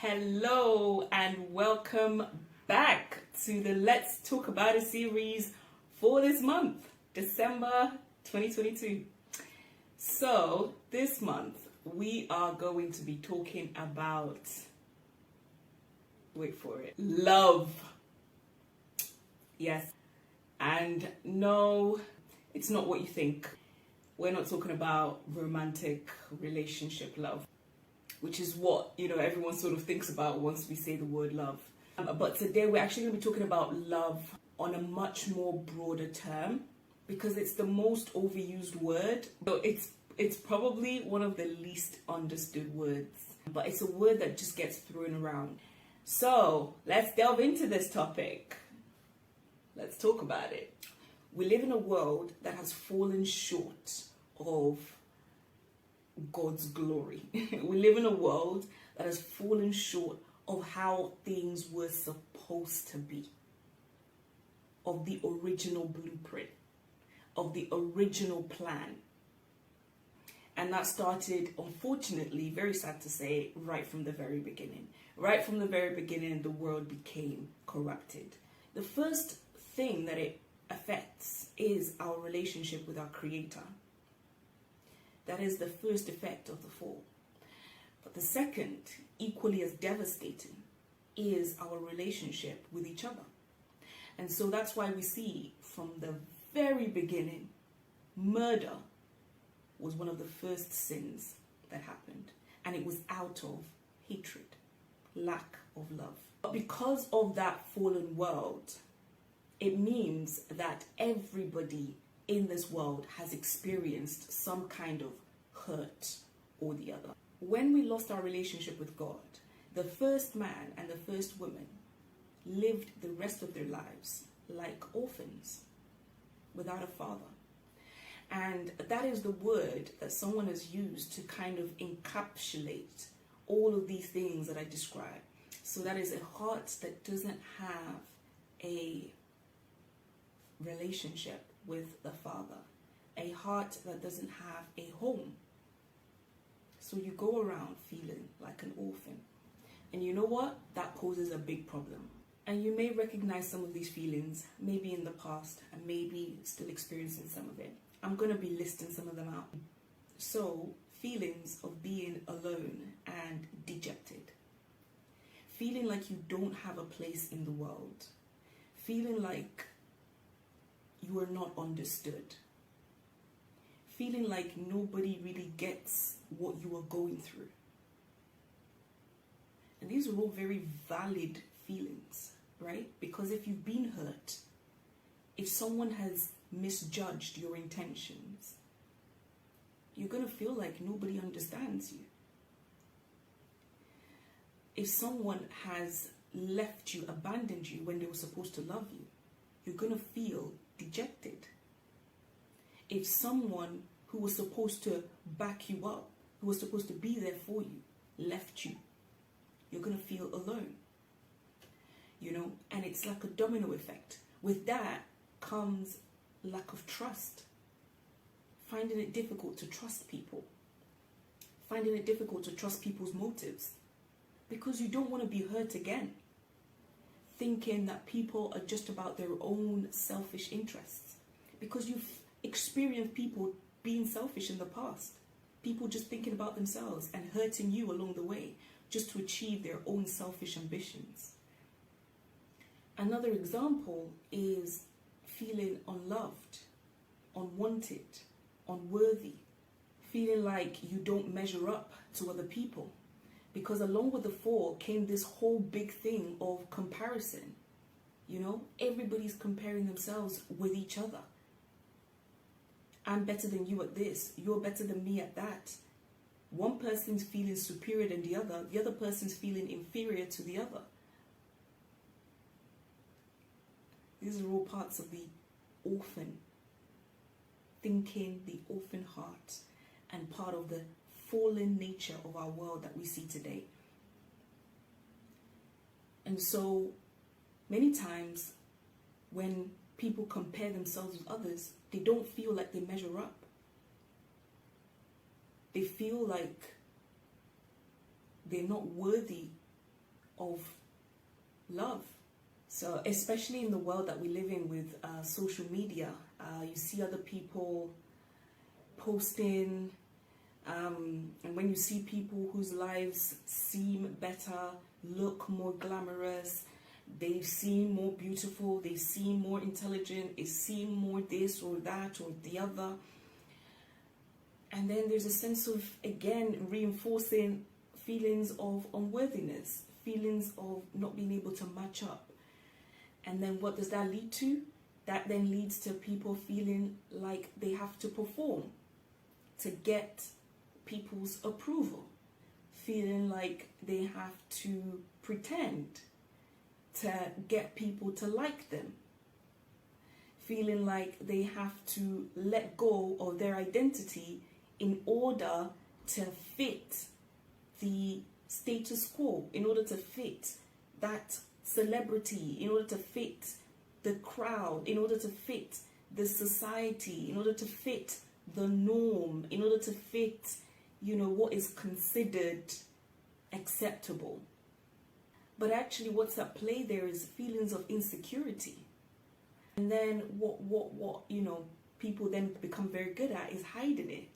Hello and welcome back to the Let's Talk About It series for this month, December 2022. So this month we are going to be talking about, wait for it, love. Yes. And no, it's not what you think. We're not talking about romantic relationship love, which is what, everyone sort of thinks about once we say the word love. But today we're actually going to be talking about love on a much more broader term because it's the most overused word. So it's probably one of the least understood words, but it's a word that just gets thrown around. So let's delve into this topic. Let's talk about it. We live in a world that has fallen short of God's glory. We live in a world that has fallen short of how things were supposed to be, of the original blueprint, of the original plan. And that started, unfortunately, very sad to say, right from the very beginning. Right from the very beginning, the world became corrupted. The first thing that it affects is our relationship with our Creator. That is the first effect of the fall. But the second, equally as devastating, is our relationship with each other. And so that's why we see from the very beginning, murder was one of the first sins that happened. And it was out of hatred, lack of love. But because of that fallen world, it means that everybody in this world has experienced some kind of hurt or the other. When we lost our relationship with God, the first man and the first woman lived the rest of their lives like orphans without a father. And that is the word that someone has used to kind of encapsulate all of these things that I described. So that is a heart that doesn't have a relationship with the Father, a heart that doesn't have a home. So you go around feeling like an orphan. And you know what? That poses a big problem. And you may recognize some of these feelings, maybe in the past, and maybe still experiencing some of it. I'm going to be listing some of them out. So, feelings of being alone and dejected. Feeling like you don't have a place in the world. Feeling like you are not understood. Feeling like nobody really gets what you are going through. And these are all very valid feelings, right? Because if you've been hurt, if someone has misjudged your intentions, you're going to feel like nobody understands you. If someone has left you, abandoned you when they were supposed to love you, you're going to feel dejected. If someone who was supposed to back you up, who was supposed to be there for you, left you, you're going to feel alone. And it's like a domino effect. With that comes lack of trust. Finding it difficult to trust people. Finding it difficult to trust people's motives. Because you don't want to be hurt again. Thinking that people are just about their own selfish interests. Because you've experienced people being selfish in the past. People just thinking about themselves and hurting you along the way just to achieve their own selfish ambitions. Another example is feeling unloved, unwanted, unworthy. Feeling like you don't measure up to other people. Because along with the fall came this whole big thing of comparison. Everybody's comparing themselves with each other. I'm better than you at this. You're better than me at that. One person's feeling superior than the other person's feeling inferior to the other. These are all parts of the orphan thinking, the orphan heart, and part of the fallen nature of our world that we see today. And so many times when people compare themselves with others, they don't feel like they measure up. They feel like they're not worthy of love. So especially in the world that we live in with social media, you see other people posting, and when you see people whose lives seem better, look more glamorous, they seem more beautiful, they seem more intelligent, they seem more this or that or the other, and then there's a sense of, again, reinforcing feelings of unworthiness, feelings of not being able to match up. And then what does that lead to? That then leads to people feeling like they have to perform to get people's approval, feeling like they have to pretend to get people to like them, feeling like they have to let go of their identity in order to fit the status quo, in order to fit that celebrity, in order to fit the crowd, in order to fit the society, in order to fit the norm, in order to fit, what is considered acceptable. But actually what's at play there is feelings of insecurity. And then what people then become very good at is hiding it.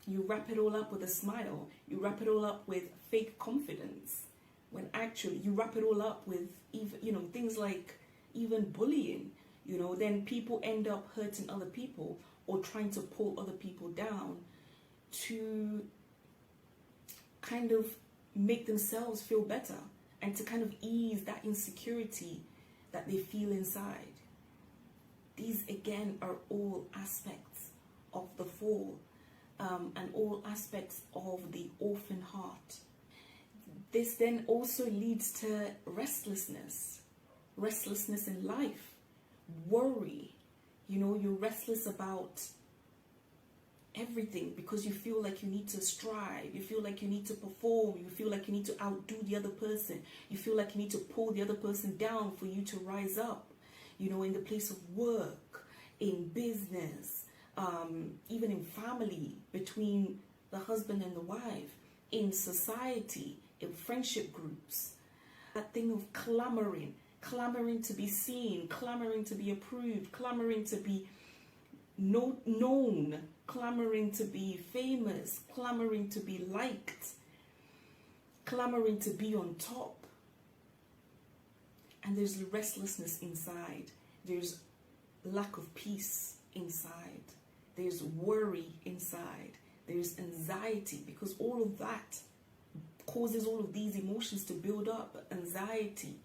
You wrap it all up with a smile. You wrap it all up with fake confidence. When actually you wrap it all up with even, things like even bullying, then people end up hurting other people or trying to pull other people down to kind of make themselves feel better and to kind of ease that insecurity that they feel inside. These again are all aspects of the fall, and all aspects of the orphan heart. This then also leads to restlessness in life, worry. You're restless about everything because you feel like you need to strive, you feel like you need to perform, you feel like you need to outdo the other person, you feel like you need to pull the other person down for you to rise up, in the place of work, in business, even in family, between the husband and the wife, in society, in friendship groups. That thing of clamoring to be seen, clamoring to be approved, clamoring to be known, clamoring to be famous, clamoring to be liked, clamoring to be on top. And there's restlessness inside. There's lack of peace inside. There's worry inside. There's anxiety, because all of that causes all of these emotions to build up. Anxiety,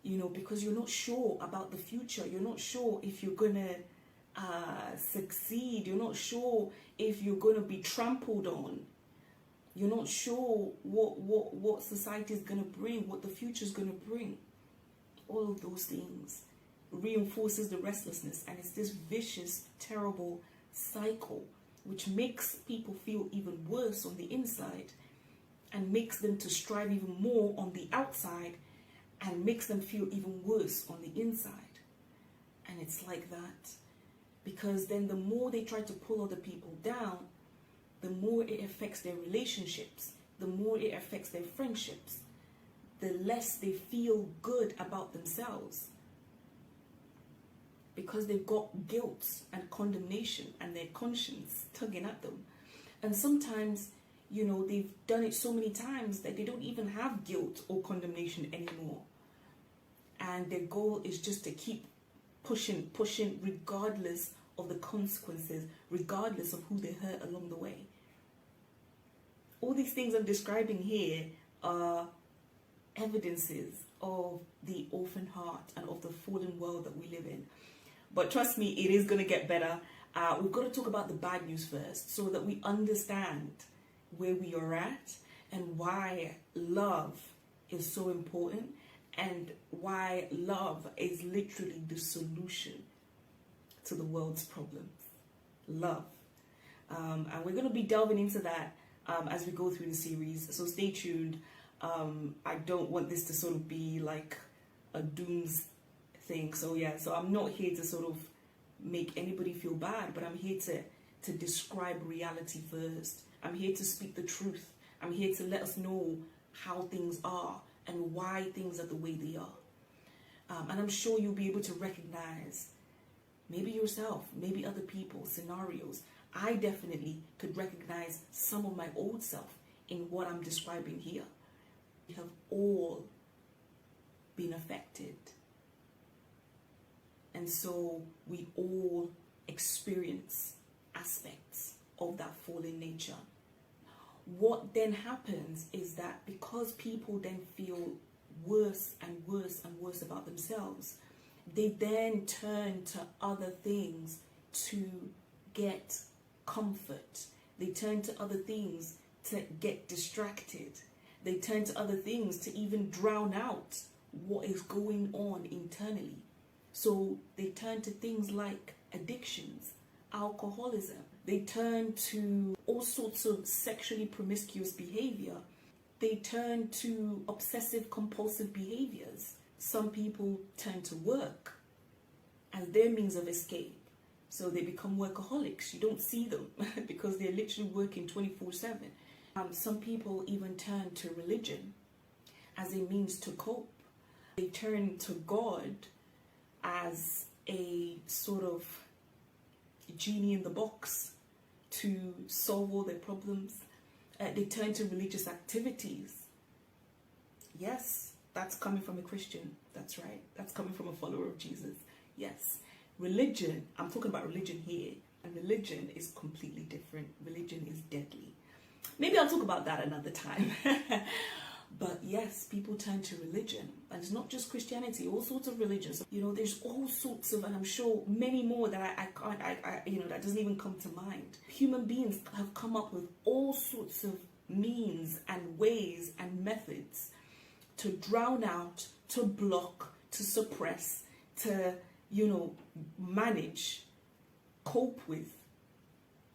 because you're not sure about the future. You're not sure if you're going to succeed. You're not sure if you're going to be trampled on. You're not sure what society is going to bring, what the future is going to bring. All of those things reinforces the restlessness, and it's this vicious, terrible cycle which makes people feel even worse on the inside and makes them to strive even more on the outside and makes them feel even worse on the inside. And it's like that because then the more they try to pull other people down, the more it affects their relationships, the more it affects their friendships, the less they feel good about themselves, because they've got guilt and condemnation and their conscience tugging at them. And sometimes, they've done it so many times that they don't even have guilt or condemnation anymore. And their goal is just to keep pushing, regardless of the consequences, regardless of who they hurt along the way. All these things I'm describing here are evidences of the orphan heart and of the fallen world that we live in. But trust me, it is going to get better. We've got to talk about the bad news first so that we understand where we are at and why love is so important and why love is literally the solution to the world's problems. Love. And we're going to be delving into that as we go through the series. So stay tuned. I don't want this to sort of be like a dooms thing. So I'm not here to sort of make anybody feel bad, but I'm here to describe reality first. I'm here to speak the truth. I'm here to let us know how things are, and why things are the way they are. And I'm sure you'll be able to recognize maybe yourself, maybe other people, scenarios. I definitely could recognize some of my old self in what I'm describing here. We have all been affected. And so we all experience aspects of that fallen nature. What then happens is that because people then feel worse and worse and worse about themselves, they then turn to other things to get comfort. They turn to other things to get distracted. They turn to other things to even drown out what is going on internally. So they turn to things like addictions, alcoholism. They turn to all sorts of sexually promiscuous behavior. They turn to obsessive compulsive behaviors. Some people turn to work as their means of escape. So they become workaholics. You don't see them because they're literally working 24/7. Some people even turn to religion as a means to cope. They turn to God as a sort of genie in the box to solve all their problems. They turn to religious activities. Yes, that's coming from a Christian. That's right. That's coming from a follower of Jesus. Yes. Religion, I'm talking about religion here, and religion is completely different. Religion is deadly. Maybe I'll talk about that another time. But yes, people turn to religion, and it's not just Christianity, all sorts of religions. You know, there's all sorts of, and I'm sure many more that I can't, that doesn't even come to mind. Human beings have come up with all sorts of means and ways and methods to drown out, to block, to suppress, to, manage, cope with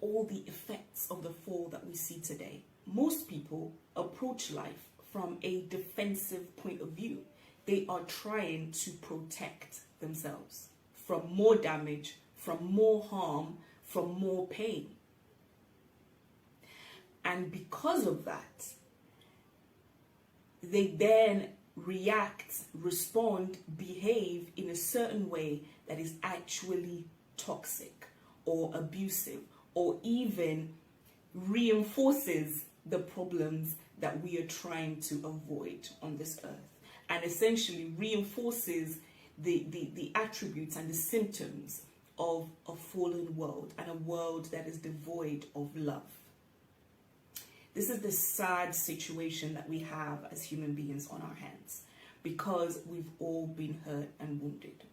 all the effects of the fall that we see today. Most people approach life from a defensive point of view. They are trying to protect themselves from more damage, from more harm, from more pain. And because of that, they then react, respond, behave in a certain way that is actually toxic or abusive, or even reinforces the problems that we are trying to avoid on this earth, and essentially reinforces the attributes and the symptoms of a fallen world, and a world that is devoid of love. This is the sad situation that we have as human beings on our hands, because we've all been hurt and wounded.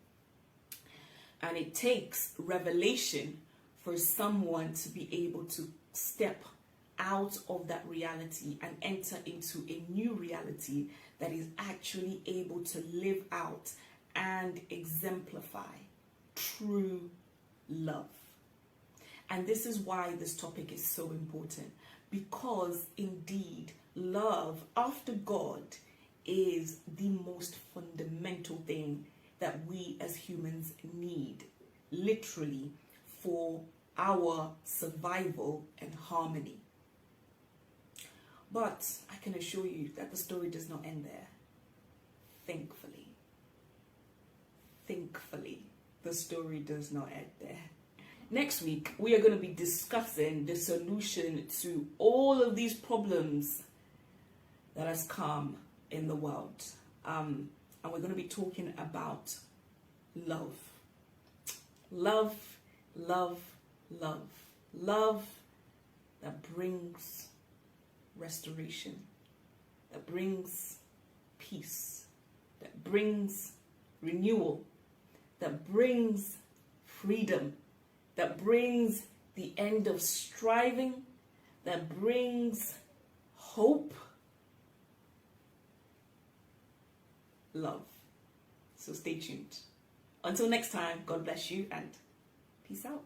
And it takes revelation for someone to be able to step out of that reality and enter into a new reality that is actually able to live out and exemplify true love. And this is why this topic is so important, because indeed love after God is the most fundamental thing that we as humans need, literally, for our survival and harmony. But I can assure you that the story does not end there. Thankfully. Thankfully, the story does not end there. Next week, we are going to be discussing the solution to all of these problems that has come in the world. And we're going to be talking about love. Love, love, love. Love that brings restoration, that brings peace, that brings renewal, that brings freedom, that brings the end of striving, that brings hope. Love. So stay tuned. Until next time, God bless you and peace out.